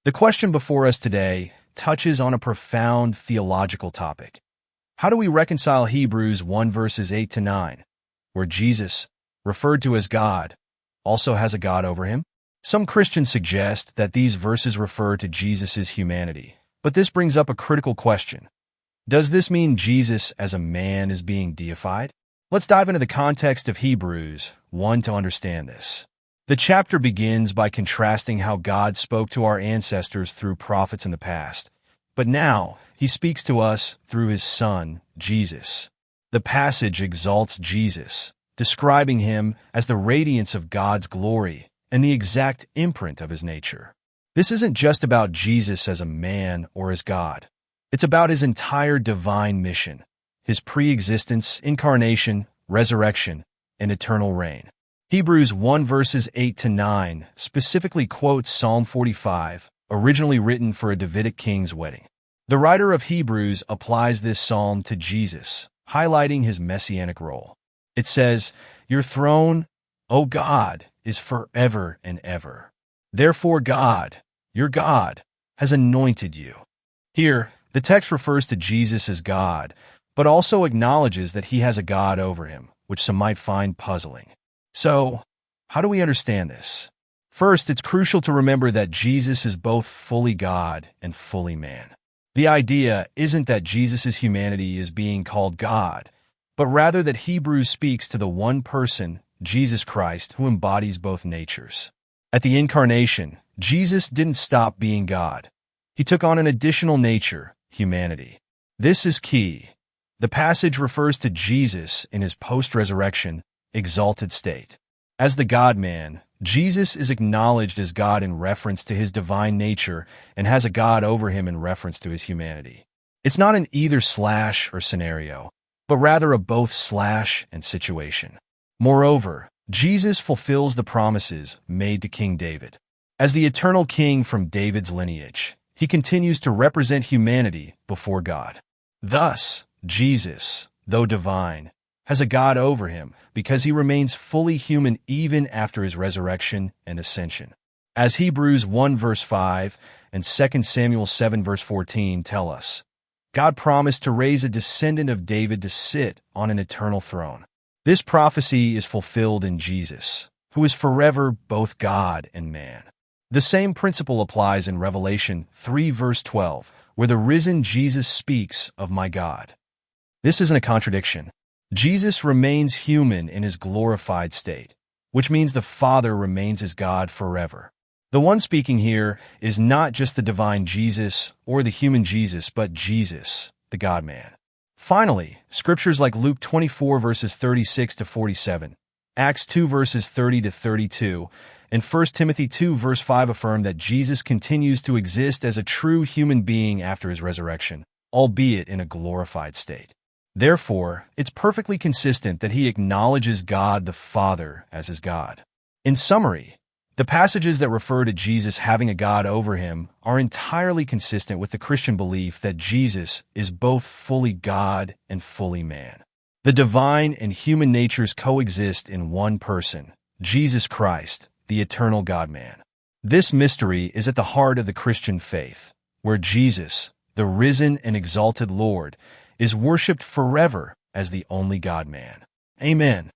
The question before us today touches on a profound theological topic. How do we reconcile Hebrews 1 verses 8 to 9, where Jesus, referred to as God, also has a God over him? Some Christians suggest that these verses refer to Jesus' humanity, but this brings up a critical question. Does this mean Jesus as a man is being deified? Let's dive into the context of Hebrews 1 to understand this. The chapter begins by contrasting how God spoke to our ancestors through prophets in the past, but now he speaks to us through his Son, Jesus. The passage exalts Jesus, describing him as the radiance of God's glory and the exact imprint of his nature. This isn't just about Jesus as a man or as God. It's about his entire divine mission, his pre-existence, incarnation, resurrection, and eternal reign. Hebrews 1 verses 8 to 9 specifically quotes Psalm 45, originally written for a Davidic king's wedding. The writer of Hebrews applies this psalm to Jesus, highlighting his messianic role. It says, "Your throne, O God, is forever and ever. Therefore God, your God, has anointed you." Here, the text refers to Jesus as God, but also acknowledges that he has a God over him, which some might find puzzling. So, how do we understand this? First, it's crucial to remember that Jesus is both fully God and fully man. The idea isn't that Jesus' humanity is being called God, but rather that Hebrews speaks to the one person, Jesus Christ, who embodies both natures. At the incarnation, Jesus didn't stop being God. He took on an additional nature, humanity. This is key. The passage refers to Jesus in his post-resurrection, exalted state. As the God-man, Jesus is acknowledged as God in reference to his divine nature and has a God over him in reference to his humanity. It's not an either/or scenario, but rather a both/ and situation. Moreover, Jesus fulfills the promises made to King David. As the eternal king from David's lineage, he continues to represent humanity before God. Thus, Jesus, though divine, has a God over him because he remains fully human even after his resurrection and ascension. As Hebrews 1 verse 5 and 2 Samuel 7 verse 14 tell us, God promised to raise a descendant of David to sit on an eternal throne. This prophecy is fulfilled in Jesus, who is forever both God and man. The same principle applies in Revelation 3 verse 12, where the risen Jesus speaks of my God. This isn't a contradiction. Jesus remains human in his glorified state, which means the Father remains his God forever. The one speaking here is not just the divine Jesus or the human Jesus, but Jesus, the God-man. Finally, scriptures like Luke 24 verses 36 to 47, Acts 2 verses 30 to 32, and 1 Timothy 2 verse 5 affirm that Jesus continues to exist as a true human being after his resurrection, albeit in a glorified state. Therefore, it's perfectly consistent that he acknowledges God the Father as his God. In summary, the passages that refer to Jesus having a God over him are entirely consistent with the Christian belief that Jesus is both fully God and fully man. The divine and human natures coexist in one person, Jesus Christ, the eternal God-man. This mystery is at the heart of the Christian faith, where Jesus, the risen and exalted Lord, is worshipped forever as the only God-man. Amen.